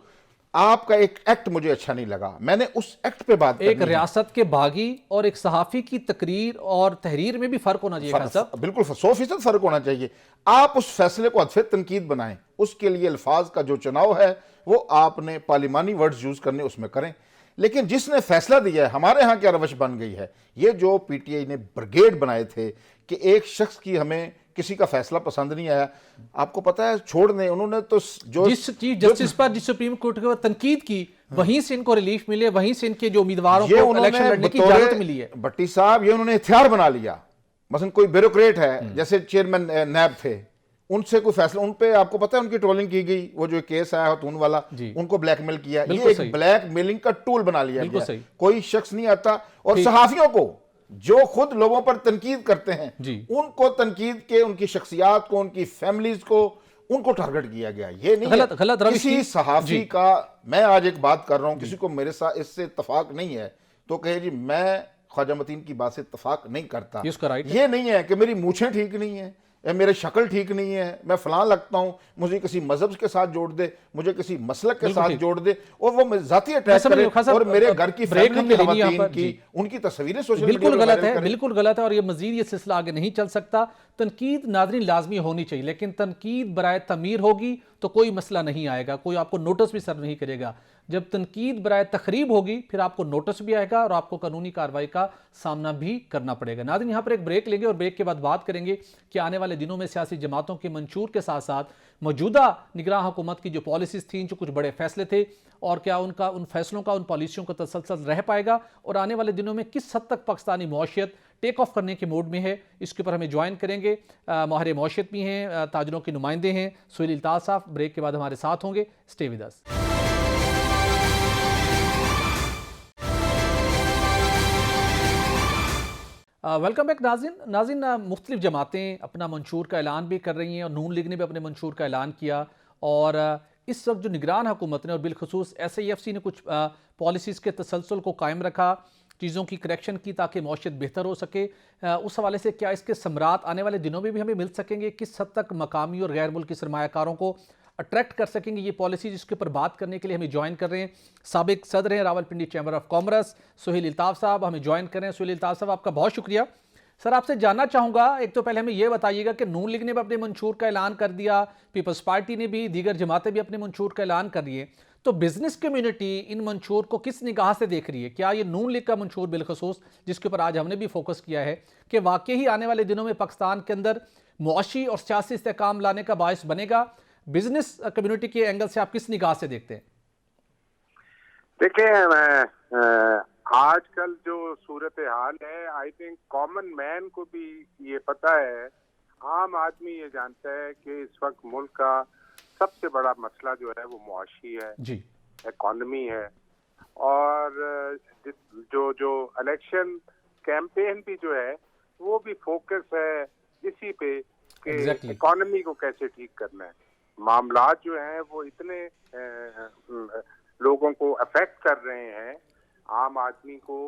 [SPEAKER 3] आपका एक एक्ट मुझे अच्छा नहीं लगा, मैंने उस एक्ट पे बात
[SPEAKER 1] एक रियासत के बागी और एक सहाफ़ी की तकरीर और तहरीर में भी फर्क होना चाहिए।
[SPEAKER 3] बिल्कुल 100% फर्क होना चाहिए। आप उस फैसले को हदफ तनकीद बनाएं, उसके लिए अल्फाज का जो चुनाव है वो आपने पार्लिमानी वर्ड्स यूज करने उसमें करें। लेकिन जिसने फैसला दिया है, हमारे यहाँ क्या रवश बन गई है, ये जो PTI ने ब्रिगेड बनाए थे कि एक शख्स की हमें किसी का फैसला पसंद नहीं आया, आपको पता है छोड़ दें, उन्होंने तो जो
[SPEAKER 1] जिस चीफ जस्टिस पर जिस सुप्रीम कोर्ट के तनकीद की, वहीं से इनको रिलीफ मिले, वहीं से इनके जो उम्मीदवारों को इलेक्शन लड़ने की इजाजत मिली है।
[SPEAKER 3] भट्टी साहब, ये उन्होंने हथियार बना लिया। मसलन कोई ब्यूरोक्रेट है, जैसे चेयरमैन नैब थे, उनसे कोई फैसला, उन पे आपको पता है उनकी ट्रोलिंग की गई, वो जो केस आया हतून वाला, उनको ब्लैकमेल किया। ये एक ब्लैकमेलिंग का टूल बना लिया गया। कोई शख्स नहीं आता और सहाफियों को जो खुद लोगों पर तनकीद करते हैं उनको तनकीद के, उनकी शख्सियात को, उनकी फैमिलीज को, उनको टारगेट किया गया। ये नहीं गलत किसी सहाफी का। मैं आज एक बात कर रहा हूं, किसी को मेरे साथ इससे इत्तफाक नहीं है तो कहे जी मैं ख्वाजा मतीन की बात से इत्तफाक नहीं करता। ये नहीं है कि मेरी मूछें ठीक नहीं है, मेरे शक्ल ठीक नहीं है, मैं फलां लगता हूं, मुझे किसी मजहब के साथ जोड़ दे, मुझे किसी मसलक के साथ जोड़ दे और वो जाती अटैक करे और मेरे घर की फैमिली की उनकी तस्वीरें सोशल मीडिया
[SPEAKER 1] बिल्कुल गलत है, बिल्कुल गलत है। और ये मजीद ये सिलसिला आगे नहीं चल सकता। तनकीद नाज़रीन लाजमी होनी चाहिए, लेकिन तनकीद बराए तमीर होगी तो कोई मसला नहीं आएगा, कोई आपको नोटिस भी सर्व नहीं करेगा। जब तनकीद बराए तखरीब होगी फिर आपको नोटिस भी आएगा और आपको कानूनी कार्रवाई का सामना भी करना पड़ेगा। नाज़रीन, यहाँ पर एक ब्रेक लेंगे और ब्रेक के बाद बात करेंगे कि आने वाले दिनों में सियासी जमातों के मंशूर के साथ साथ मौजूदा निगरान हुकूमत की जो पॉलिसीज़ थी, जो कुछ बड़े फैसले थे, और क्या उनका उन फैसलों का, उन पॉलिसियों का तसलसल रह पाएगा और आने वाले दिनों में किस हद तक पाकिस्तानी मौशियत टेक ऑफ करने के मोड में है, इसके ऊपर हमें ज्वाइन करेंगे। माहिर मौशियत भी हैं, ताजरों के नुमाइंदे हैं, सुहेल इल्ताज साहब ब्रेक के बाद हमारे साथ होंगे। Stay with us. Welcome back नाज़रीन, मुख्तलिफ जमातें अपना मंशूर का ऐलान भी कर रही हैं और नून लीग ने भी अपने मंशूर का ऐलान किया। और इस वक्त जो निगरान हुकूमत ने और बिलखसूस SIFC ने कुछ पॉलिसीज़ के तसलसल को कायम रखा। चीज़ों की करेक्शन की ताकि मौशियत बेहतर हो सके। उस हवाले से क्या इसके समरात आने वाले दिनों में भी हमें मिल सकेंगे? किस हद तक मकामी और गैर मुल्की सरमायाकारों को अट्रैक्ट कर सकेंगे ये पॉलिसी, जिसके ऊपर बात करने के लिए हमें ज्वाइन कर रहे हैं साबिक सदर हैं Rawalpindi chamber of commerce Suhail Altaf साहब, हमें ज्वाइन कर रहे हैं। सुहेल अल्ताफ साहब, आपका बहुत शुक्रिया। सर, आपसे जानना चाहूँगा, एक तो पहले हमें यह बताइएगा कि नून लीग ने भी अपने मंशूर का ऐलान कर दिया, पीपल्स पार्टी ने भी, दीगर जमातें भी अपने मंशूर का ऐलान कर रही है, तो बिजनेस कम्युनिटी इन मंशूर को किस निगाह से देख रही है? क्या ये नून लीग का मंशूर बिलखसूस, जिसके ऊपर आज हमने भी फोकस किया है, कि वाकई ही आने वाले दिनों में पाकिस्तान के अंदर मुआशी और सियासी इस्तेहकाम लाने का बायस बनेगा? बिजनेस कम्युनिटी के एंगल से आप किस निगाह से देखते हैं?
[SPEAKER 4] देखिए, आजकल जो सूरत हाल है, आई थिंक कॉमन मैन को भी ये पता है, आम आदमी ये जानता है कि इस वक्त मुल्क का सबसे बड़ा मसला जो है वो मुआशी है जी, इकॉनमी है। और जो जो इलेक्शन कैंपेन भी जो है वो भी फोकस है इसी पे कि इकॉनमी को कैसे ठीक करना है। मामलात जो हैं वो इतने लोगों को अफेक्ट कर रहे हैं, आम आदमी को,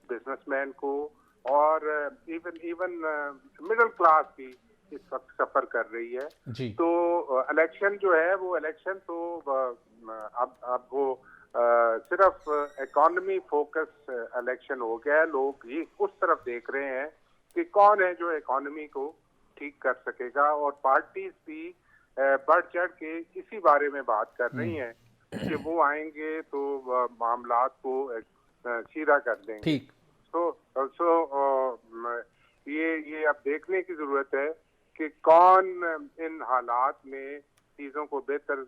[SPEAKER 4] बिजनेसमैन को, और इवन मिडिल क्लास भी इस वक्त सफर कर रही है जी। तो इलेक्शन जो है वो इलेक्शन तो अब वो सिर्फ इकोनॉमी फोकस इलेक्शन हो गया है। लोग ये उस तरफ देख रहे हैं कि कौन है जो इकोनॉमी को ठीक कर सकेगा, और पार्टीज भी बढ़ चढ़ के इसी बारे में बात कर रही हैं कि वो आएंगे तो मामलात को सीधा कर देंगे। ठीक। ये अब देखने की जरूरत है कि कौन इन हालात में चीजों को बेहतर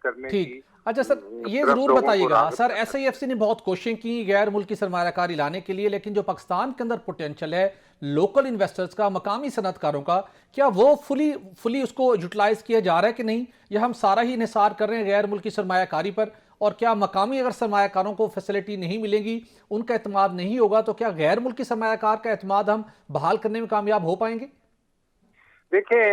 [SPEAKER 4] करने की। अच्छा सर, ये जरूर बताइएगा
[SPEAKER 1] सर, SIFC ने बहुत कोशिशें की गैर मुल्की सरमायाकारी लाने के लिए, लेकिन जो पाकिस्तान के अंदर पोटेंशियल है लोकल इन्वेस्टर्स का, मकामी सनतकारों का, क्या वो फुली उसको यूटिलाइज किया जा रहा है कि नहीं? या हम सारा ही इन्हिसार कर रहे हैं गैर मुल्की सरमायाकारी पर? और क्या मकामी अगर सरमायाकारों को फैसिलिटी नहीं मिलेगी, उनका एतमाद नहीं होगा, तो क्या गैर मुल्की सरमायाकार का एतमाद हम बहाल करने में कामयाब हो पाएंगे?
[SPEAKER 4] देखिए,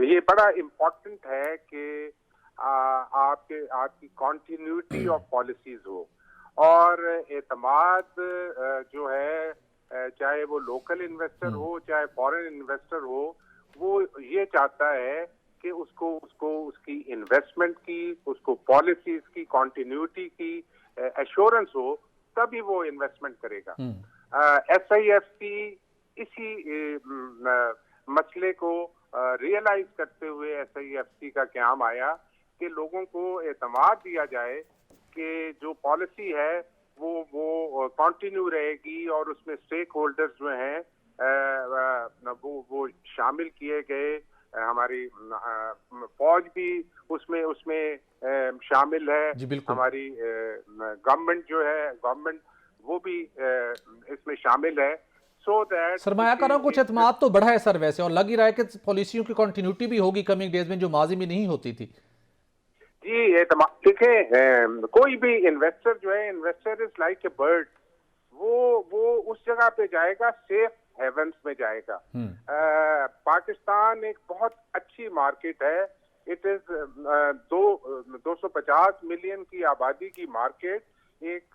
[SPEAKER 4] ये बड़ा इम्पोर्टेंट है कि आपकी कॉन्टिन्यूटी ऑफ पॉलिसीज हो, और एतमाद जो है, चाहे वो लोकल इन्वेस्टर हो चाहे फॉरेन इन्वेस्टर हो, वो ये चाहता है कि उसको उसकी इन्वेस्टमेंट की, उसको पॉलिसीज की कॉन्टिन्यूटी की एश्योरेंस हो, तभी वो इन्वेस्टमेंट करेगा। SIFC इसी मसले को रियलाइज करते हुए SIFC का क़याम आया कि लोगों को एतमाद दिया जाए कि जो पॉलिसी है वो कंटिन्यू रहेगी, और उसमें स्टेक होल्डर्स जो हैं वो शामिल किए गए। हमारी फौज भी उसमें शामिल है, हमारी गवर्नमेंट जो है, गवर्नमेंट वो भी इसमें शामिल है।
[SPEAKER 1] सरमायाकारों को एतमाद तो बढ़ा है सर वैसे, और लग ही रहा है कि पॉलिसियों की कंटिन्यूटी भी होगी कमिंग डेज में, जो माजी में नहीं होती थी
[SPEAKER 4] जी। देखिए, कोई भी इन्वेस्टर जो है, investor is like a bird, वो उस जगह पे जाएगा, सेफ हेवंस में जाएगा। पाकिस्तान एक बहुत अच्छी मार्केट है। इट इज 250 मिलियन की आबादी की मार्केट एक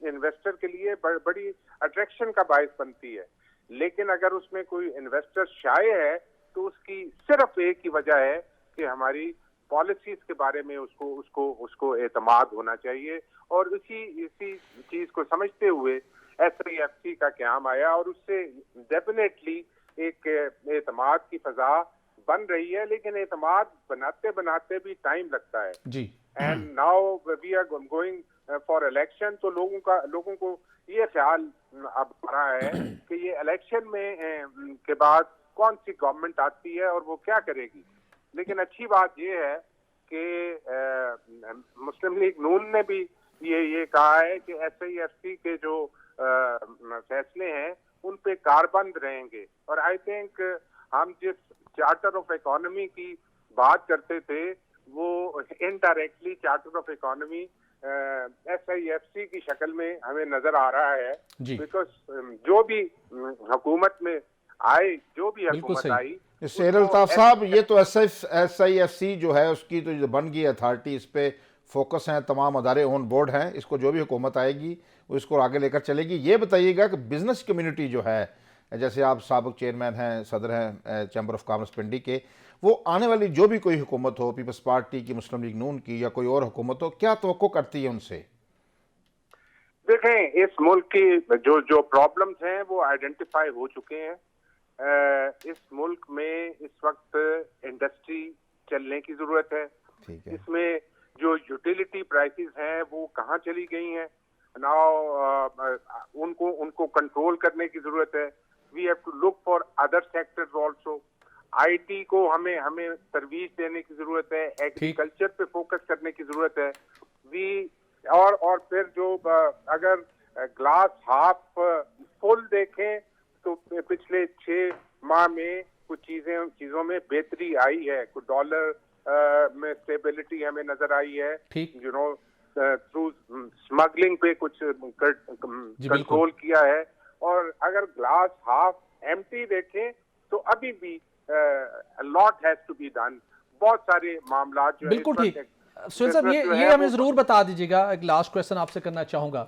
[SPEAKER 4] इन्वेस्टर के लिए बड़ी अट्रैक्शन का बायस बनती है। लेकिन अगर उसमें कोई इन्वेस्टर शाये है तो उसकी सिर्फ एक ही वजह है कि हमारी पॉलिसीज के बारे में उसको एतमाद होना चाहिए, और इसी चीज को समझते हुए SIFC का क़याम आया, और उससे डेफिनेटली एक एतमाद की फजा बन रही है। लेकिन एतमाद बनाते बनाते भी टाइम लगता है जी। And now we are going for election, तो लोगों को ये ख्याल अब आ रहा है कि ये इलेक्शन में के बाद कौन सी गवर्नमेंट आती है और वो क्या करेगी। लेकिन अच्छी बात ये है कि मुस्लिम लीग नून ने भी ये कहा है कि SIFC के जो फैसले हैं उन पे कारबंद रहेंगे। और आई थिंक हम जिस चार्टर ऑफ इकोनॉमी की बात करते थे, वो indirectly charter of economy SIFC की शक्ल में हमें नजर आ रहा है, बिकॉज जो भी हुकूमत में आए, जो भी हुकूमत आई।
[SPEAKER 3] सुहेल अल्ताफ साहब, ये तो SIFC जो है उसकी तो जो बन गई अथॉरिटी, इस पे फोकस हैं, तमाम अदारे ऑन बोर्ड हैं, इसको जो भी हुकूमत आएगी वो इसको आगे लेकर चलेगी। ये बताइएगा कि बिज़नेस कम्युनिटी जो है, जैसे आप साबिक चेयरमैन हैं, सदर हैं चैम्बर ऑफ कॉमर्स पिंडी के, वो आने वाली जो भी कोई हुकूमत हो, पीपल्स पार्टी की, मुस्लिम लीग नून की या कोई और हुकूमत हो, क्या तवक्को करती है उनसे?
[SPEAKER 4] देखें, इस मुल्क की जो जो प्रॉब्लम्स हैं वो आइडेंटिफाई हो चुके हैं। इस मुल्क में इस वक्त इंडस्ट्री चलने की जरूरत है।
[SPEAKER 3] ठीक है।
[SPEAKER 4] इसमें जो यूटिलिटी प्राइसेस हैं वो कहाँ चली गई हैं नाउ, उनको कंट्रोल करने की जरूरत है। We have to look for other sectors also. IT को हमें सर्विस देने की जरूरत है, एग्रीकल्चर पे फोकस करने की जरूरत है। और फिर जो अगर ग्लास हाफ फुल देखें तो पिछले 6 माह में कुछ चीजों में बेहतरी आई है, कुछ डॉलर में स्टेबिलिटी हमें नजर आई है, यू नो, थ्रू स्मगलिंग पे कुछ कंट्रोल किया है। और अगर ग्लास हाफ एम्प्टी देखें तो अभी भी lot has to be done. बहुत सारे मामला जो
[SPEAKER 1] बिल्कुल ठीक। सुहेल साहब, ये हमें जरूर बता दीजिएगा। एक लास्ट क्वेश्चन आपसे करना चाहूंगा।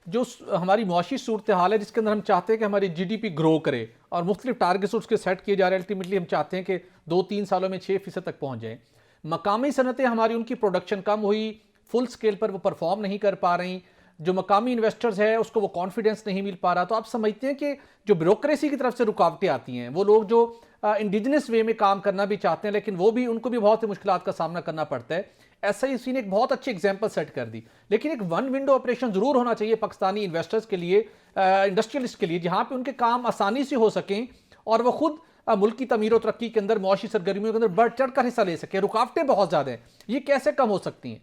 [SPEAKER 1] जो हमारी मुआशी सूरत हाल है जिसके अंदर हम चाहते हैं कि हमारी जीडीपी ग्रो करे और मुख्तलिफ टारगेट्स उसके सेट किए जा रहे हैं, अल्टीमेटली हम चाहते हैं कि 2-3 सालों में 6% तक पहुंच जाएं। मकामी सनतें हमारी, उनकी प्रोडक्शन कम हुई, फुल स्केल पर वो परफॉर्म नहीं कर पा रही, जो मकामी इन्वेस्टर्स है उसको वो कॉन्फिडेंस नहीं मिल पा रहा। तो आप समझते हैं कि जो ब्यूरोक्रेसी की तरफ से रुकावटें आती हैं, वो लोग जो इंडिजिनस वे में काम करना भी चाहते हैं लेकिन वो भी, उनको भी बहुत सी मुश्किलात का सामना करना पड़ता है। SIOC ने एक बहुत अच्छी एग्जांपल सेट कर दी, लेकिन एक वन विंडो ऑपरेशन जरूर होना चाहिए पाकिस्तानी इन्वेस्टर्स के लिए, इंडस्ट्रियलिस्ट के लिए, जहां पे उनके काम आसानी से हो सकें और वो खुद मुल्क की तमीर और तरक्की के अंदर, मुआशी सरगर्मियों के अंदर बढ़ चढ़ कर हिस्सा ले सके। रुकावटें बहुत ज्यादा हैं, ये कैसे कम हो सकती हैं?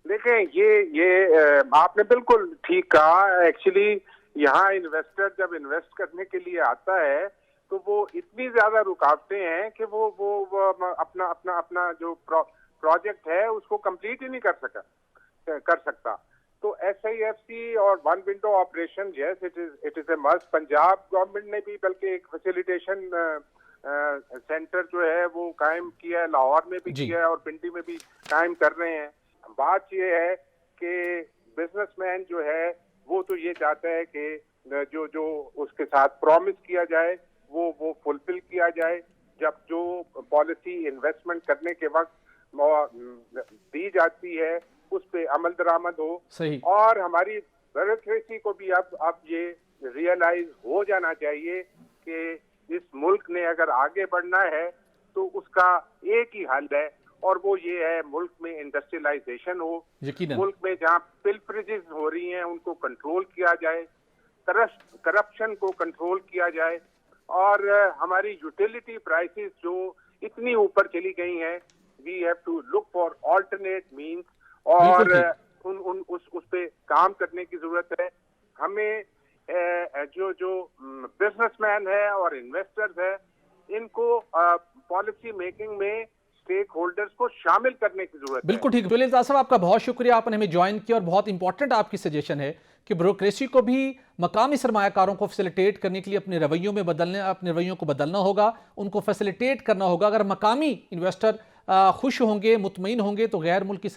[SPEAKER 4] देखें, ये आपने बिल्कुल ठीक कहा। एक्चुअली यहाँ इन्वेस्टर जब इन्वेस्ट करने के लिए आता है तो वो इतनी ज्यादा रुकावटें हैं कि वो अपना जो प्रोजेक्ट है उसको कंप्लीट ही नहीं कर सकता। तो SIFC और one window operation, yes, it is a must. Punjab government ने भी बल्कि एक फैसिलिटेशन सेंटर जो है वो कायम किया है, लाहौर में भी किया है और पिंडी में भी कायम कर रहे हैं। बात ये है कि बिजनेसमैन जो है वो तो ये चाहता है कि जो उसके साथ प्रॉमिस किया जाए वो फुलफिल किया जाए। जब जो पॉलिसी इन्वेस्टमेंट करने के वक्त दी जाती है उस पे अमल दरामद हो।
[SPEAKER 1] सही।
[SPEAKER 4] और हमारी ब्यूरोक्रेसी को भी अब ये रियलाइज हो जाना चाहिए कि इस मुल्क ने अगर आगे बढ़ना है तो उसका एक ही हल है और वो ये है, मुल्क में इंडस्ट्रियलाइजेशन हो, मुल्क में जहाँ पिल्फरेजेस हो रही हैं उनको कंट्रोल किया जाए, करप्शन को कंट्रोल किया जाए और हमारी यूटिलिटी प्राइसेस जो इतनी ऊपर चली गई हैं, we have to look for alternate means और उस पे काम करने की जरूरत है। हमें जो बिजनेसमैन है और इन्वेस्टर्स है इनको पॉलिसी मेकिंग में स्टेक होल्डर्स को शामिल करने की जरूरत है।
[SPEAKER 1] बिल्कुल ठीक। अब्दुल इज़्ज़ात साहब, आपका बहुत शुक्रिया, आपने हमें ज्वाइन किया और बहुत इंपॉर्टेंट आपकी सजेशन है कि ब्यूरोक्रेसी को भी मकामी सरमायाकारों को फैसिलिटेट करने के लिए अपने रवैयों को बदलना होगा, उनको फैसिलिटेट करना होगा। अगर मकामी इन्वेस्टर खुश होंगे, मुतमईन होंगे तो गैर मुल्की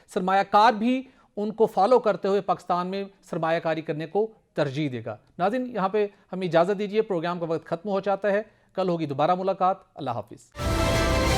[SPEAKER 1] सरमायाकार भी उनको फॉलो करते हुए पाकिस्तान में सरमायाकारी करने को तरजीह देगा। नाज़रीन, यहाँ पे हमें इजाज़त दीजिए, प्रोग्राम का वक्त खत्म हो जाता है। कल होगी दोबारा मुलाकात। अल्लाह हाफिज़।